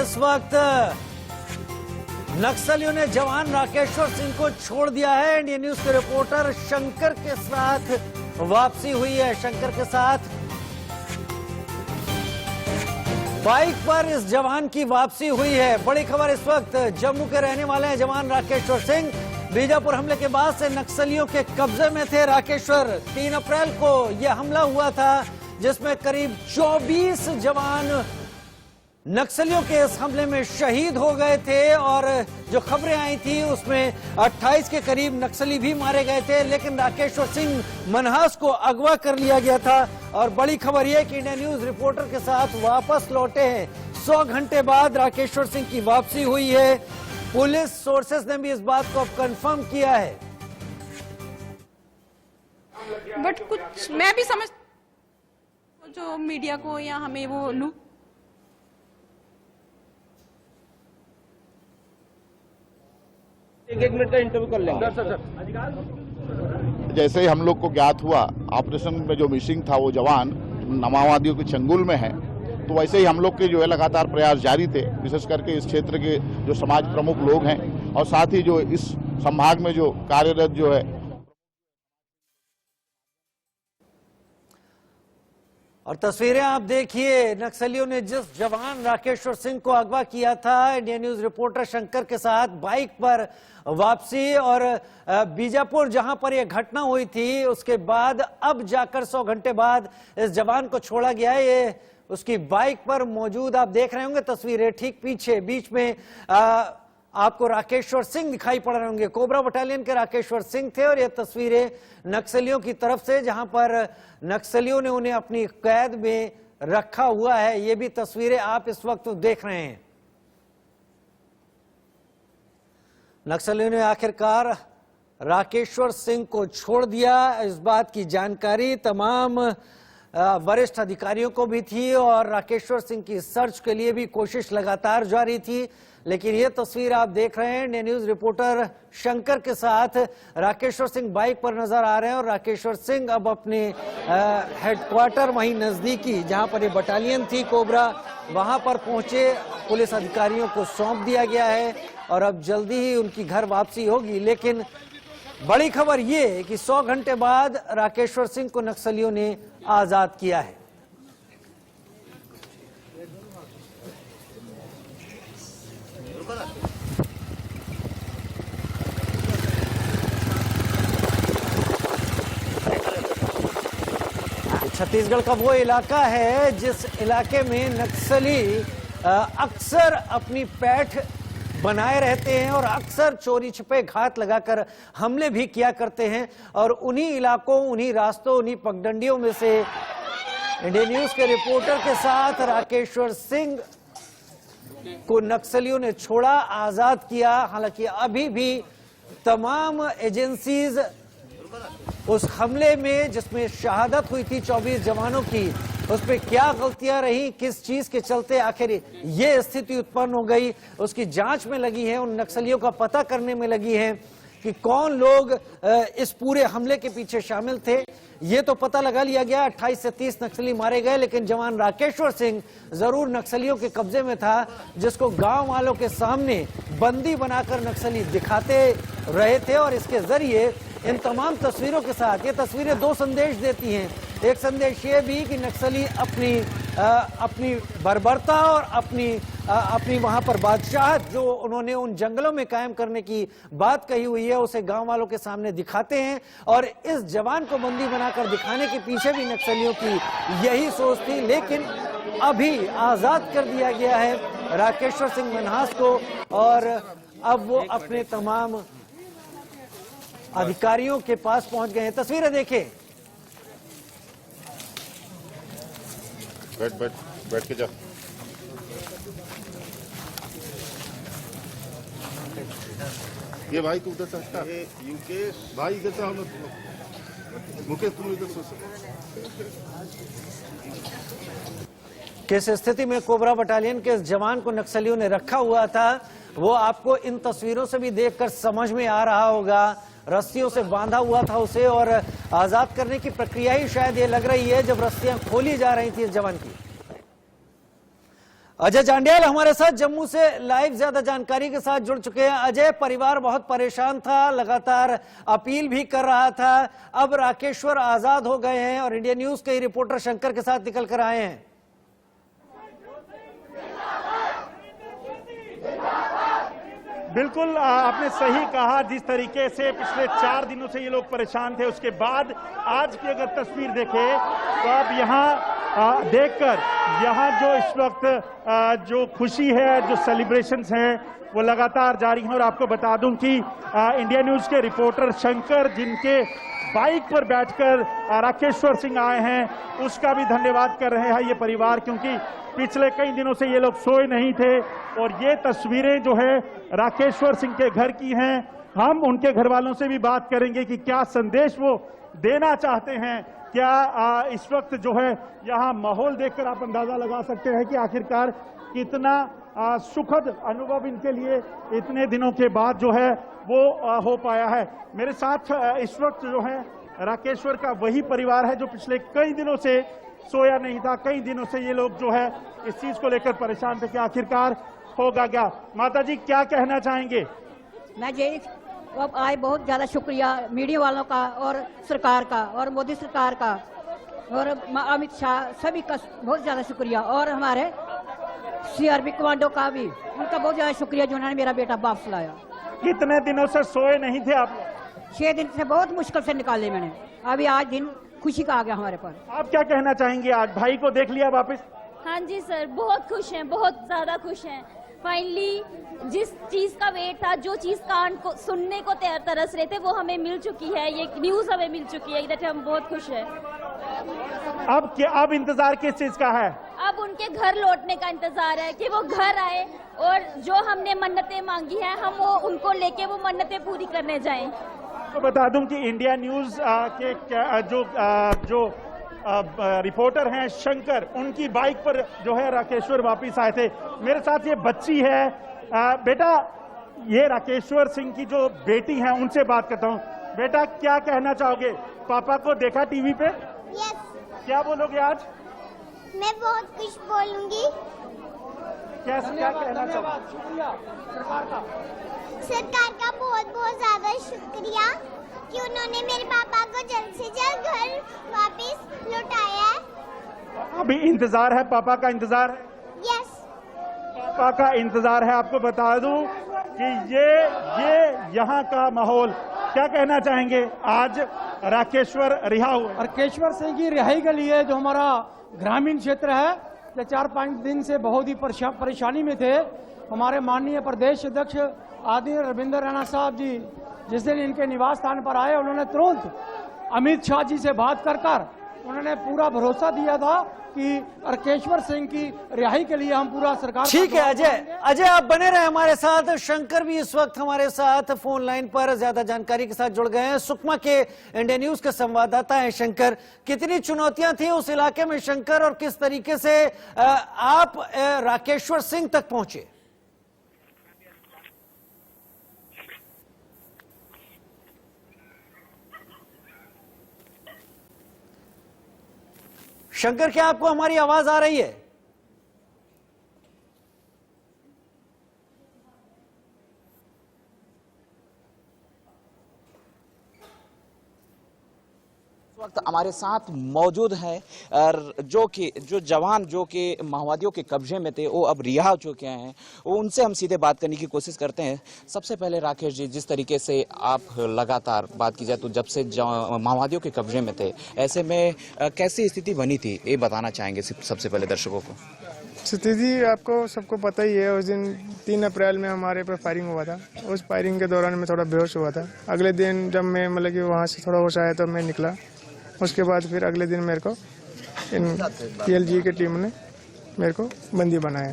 इस वक्त नक्सलियों ने जवान राकेश्वर सिंह को छोड़ दिया है। इंडिया न्यूज के रिपोर्टर शंकर के साथ वापसी हुई है। शंकर के साथ बाइक पर इस जवान की वापसी हुई है। बड़ी खबर इस वक्त जम्मू के रहने वाले हैं जवान राकेश्वर सिंह। बीजापुर हमले के बाद से नक्सलियों के कब्जे में थे राकेश्वर। 3 अप्रैल को यह हमला हुआ था जिसमें करीब 24 जवान नक्सलियों के इस हमले में शहीद हो गए थे और जो खबरें आई थी उसमें 28 के करीब नक्सली भी मारे गए थे, लेकिन राकेश्वर सिंह मनहास को अगवा कर लिया गया था। और बड़ी खबर यह कि इंडिया न्यूज रिपोर्टर के साथ वापस लौटे हैं। 100 घंटे बाद राकेश्वर सिंह की वापसी हुई है। पुलिस सोर्सेस ने भी इस बात को अब कंफर्म किया है। बट कुछ मैं भी समझ जो मीडिया को या हमें वो एक मिनट का इंटरव्यू कर लेंगे। जैसे ही हम लोग को ज्ञात हुआ ऑपरेशन में जो मिसिंग था वो जवान माओवादियों के चंगुल में है, तो वैसे ही हम लोग के जो है लगातार प्रयास जारी थे। विशेष करके इस क्षेत्र के जो समाज प्रमुख लोग हैं और साथ ही जो इस संभाग में जो कार्यरत जो है और तस्वीरें आप देखिए। नक्सलियों ने जिस जवान राकेश्वर सिंह को अगवा किया था, इंडिया न्यूज रिपोर्टर शंकर के साथ बाइक पर वापसी और बीजापुर जहां पर यह घटना हुई थी उसके बाद अब जाकर 100 घंटे बाद इस जवान को छोड़ा गया है। ये उसकी बाइक पर मौजूद आप देख रहे होंगे तस्वीरें। ठीक पीछे बीच में आपको राकेश्वर सिंह दिखाई पड़ रहे होंगे। कोबरा बटालियन के राकेश्वर सिंह थे और ये तस्वीरें नक्सलियों की तरफ से जहां पर नक्सलियों ने उन्हें अपनी कैद में रखा हुआ है। ये भी तस्वीरें आप इस वक्त देख रहे हैं। नक्सलियों ने आखिरकार राकेश्वर सिंह को छोड़ दिया। इस बात की जानकारी तमाम वरिष्ठ अधिकारियों को भी थी और राकेश्वर सिंह की सर्च के लिए भी कोशिश लगातार जारी थी। लेकिन ये तस्वीर आप देख रहे हैं इंडिया न्यूज रिपोर्टर शंकर के साथ। राकेश्वर सिंह बाइक पर नजर आ रहे हैं और राकेश्वर सिंह अब अपने हेडक्वार्टर वहीं नजदीकी जहां पर ये बटालियन थी कोबरा, वहां पर पहुंचे। पुलिस अधिकारियों को सौंप दिया गया है और अब जल्दी ही उनकी घर वापसी होगी। लेकिन बड़ी खबर ये है कि 100 घंटे बाद राकेश्वर सिंह को नक्सलियों ने आजाद किया है। छत्तीसगढ़ का वो इलाका है जिस इलाके में नक्सली अक्सर अपनी पैठ बनाए रहते हैं और अक्सर चोरी छिपे घात लगाकर हमले भी किया करते हैं। और उन्हीं इलाकों, उन्हीं रास्तों, उन्हीं पगडंडियों में से इंडिया न्यूज के रिपोर्टर के साथ राकेश्वर सिंह को नक्सलियों ने छोड़ा, आजाद किया। हालांकि अभी भी तमाम एजेंसीज उस हमले में जिसमें शहादत हुई थी 24 जवानों की, उस पर क्या गलतियां रही, किस चीज के चलते आखिर ये स्थिति उत्पन्न हो गई, उसकी जांच में लगी है। उन नक्सलियों का पता करने में लगी है कि कौन लोग इस पूरे हमले के पीछे शामिल थे। ये तो पता लगा लिया गया। 28 से 30 नक्सली मारे गए, लेकिन जवान राकेश्वर सिंह जरूर नक्सलियों के कब्जे में था, जिसको गांव वालों के सामने बंदी बनाकर नक्सली दिखाते रहे थे। और इसके जरिए इन तमाम तस्वीरों के साथ ये तस्वीरें 2 संदेश देती हैं। एक संदेश ये भी कि नक्सली अपनी बर्बरता और अपनी वहां पर बादशाहत जो उन्होंने उन जंगलों में कायम करने की बात कही हुई है उसे गांव वालों के सामने दिखाते हैं। और इस जवान को बंदी बनाकर दिखाने के पीछे भी नक्सलियों की यही सोच थी। लेकिन अभी आजाद कर दिया गया है राकेश्वर सिंह मनहास को और अब वो अपने तमाम अधिकारियों के पास पहुंच गए हैं। तस्वीरें देखें। बैठ के जा। ये भाई तू उधर से हटता। युकेश भाई इधर से हम मुकेश तुम इधर से। किस स्थिति में कोबरा बटालियन के जवान को नक्सलियों ने रखा हुआ था वो आपको इन तस्वीरों से भी देखकर समझ में आ रहा होगा। रस्सियों से बांधा हुआ था उसे और आजाद करने की प्रक्रिया ही शायद ये लग रही है जब रस्सियां खोली जा रही थी इस जवान की। अजय जांडियाल हमारे साथ जम्मू से लाइव ज्यादा जानकारी के साथ जुड़ चुके हैं। अजय, परिवार बहुत परेशान था, लगातार अपील भी कर रहा था, अब राकेश्वर आजाद हो गए हैं और इंडिया न्यूज के रिपोर्टर शंकर के साथ निकल कर आए हैं। बिल्कुल आपने सही कहा। जिस तरीके से पिछले 4 दिनों से ये लोग परेशान थे, उसके बाद आज की अगर तस्वीर देखें तो अब यहाँ देखकर यहाँ जो इस वक्त जो खुशी है, जो सेलिब्रेशंस हैं, वो लगातार जारी हैं। और आपको बता दूं कि इंडिया न्यूज के रिपोर्टर शंकर, जिनके बाइक पर बैठकर राकेश्वर सिंह आए हैं, उसका भी धन्यवाद कर रहे हैं ये परिवार, क्योंकि पिछले कई दिनों से ये लोग सोए नहीं थे। और ये तस्वीरें जो है राकेश्वर सिंह के घर की हैं। हम उनके घर वालों से भी बात करेंगे कि क्या संदेश वो देना चाहते हैं। क्या इस वक्त जो है यहाँ माहौल देखकर आप अंदाजा लगा सकते हैं कि आखिरकार कितना सुखद अनुभव इनके लिए इतने दिनों के बाद जो है वो हो पाया है। मेरे साथ इस वक्त जो है राकेश्वर का वही परिवार है जो पिछले कई दिनों से सोया नहीं था। कई दिनों से ये लोग जो है इस चीज को लेकर परेशान थे कि आखिरकार होगा क्या। माता जी, क्या कहना चाहेंगे? मैं यही अब आए, बहुत ज़्यादा शुक्रिया मीडिया वालों का और सरकार का और मोदी सरकार का और अमित शाह, सभी का बहुत ज़्यादा शुक्रिया। और हमारे CRP कमांडो का भी, उनका बहुत ज़्यादा शुक्रिया जिन्होंने मेरा बेटा वापस लाया। कितने दिनों से सोए नहीं थे आप? 6 दिन से बहुत मुश्किल से निकाले मैंने। अभी आज दिन खुशी का आ गया हमारे पर। आप क्या कहना चाहेंगे? आज भाई को देख लिया वापस? हाँ जी सर, बहुत खुश हैं, बहुत ज्यादा खुश हैं। फाइनली जिस चीज का वेट था, जो चीज कान को सुनने को तरस रहे थे, वो हमें मिल चुकी है। ये न्यूज हमें मिल चुकी है, इधर हम बहुत खुश हैं। अब क्या, अब इंतजार किस चीज का है? अब उनके घर लौटने का इंतजार है कि वो घर आए और जो हमने मन्नतें मांगी हैं, हम वो उनको लेके वो मन्नतें पूरी करने जाएं। तो बता दूं कि इंडिया न्यूज के जो रिपोर्टर हैं शंकर, उनकी बाइक पर जो है राकेश्वर वापिस आए थे। मेरे साथ ये बच्ची है। बेटा, ये राकेश्वर सिंह की जो बेटी है, उनसे बात करता हूँ। बेटा, क्या कहना चाहोगे? पापा को देखा टीवी पे? यस। क्या बोलोगे आज? मैं बहुत कुछ बोलूंगी। क्या कहना चाहोगे? सरकार का बहुत बहुत ज्यादा शुक्रिया कि उन्होंने मेरे पापा को जल्द से जल्द घर वापस लौटाया है। अभी इंतजार है, पापा का इंतजार है? यस। पापा का इंतजार है। आपको बता दूं कि ये यहाँ का माहौल, क्या कहना चाहेंगे? आज राकेश्वर रिहा हुए। राकेश्वर सिंह की रिहाई के लिए जो हमारा ग्रामीण क्षेत्र है, 4-5 दिन से बहुत ही परेशानी में थे। हमारे माननीय प्रदेश अध्यक्ष आदरणीय रविंद्र रैना साहब जी जिस दिन इनके निवास स्थान पर आए, उन्होंने तुरंत अमित शाह जी से बात कर उन्होंने पूरा भरोसा दिया था कि राकेश्वर सिंह की रिहाई के लिए हम पूरा सरकार। ठीक है अजय, आप बने रहे हमारे साथ। शंकर भी इस वक्त हमारे साथ फोन लाइन पर ज्यादा जानकारी के साथ जुड़ गए हैं। सुकमा के इंडिया न्यूज के संवाददाता हैं शंकर। कितनी चुनौतियां थी उस इलाके में शंकर, और किस तरीके से आप राकेश्वर सिंह तक पहुंचे? शंकर, क्या आपको हमारी आवाज आ रही है? वक्त हमारे साथ मौजूद हैं जो जवान जो कि माओवादियों के कब्जे में थे, वो अब रिहा हो चुके हैं। वो उनसे हम सीधे बात करने की कोशिश करते हैं। सबसे पहले राकेश जी, जिस तरीके से आप लगातार बात की जाए तो जब से माओवादियों के कब्जे में थे, ऐसे में कैसी स्थिति बनी थी, ये बताना चाहेंगे सबसे पहले दर्शकों को? स्थिति आपको सबको पता ही है। उस दिन 3 अप्रैल में हमारे पे फायरिंग हुआ था। उस फायरिंग के दौरान मैं थोड़ा बेहोश हुआ था। अगले दिन जब मैं मतलब कि वहाँ से थोड़ा होश आया तो मैं निकला। उसके बाद फिर अगले दिन मेरे को PLG की टीम ने मेरे को बंदी बनाया।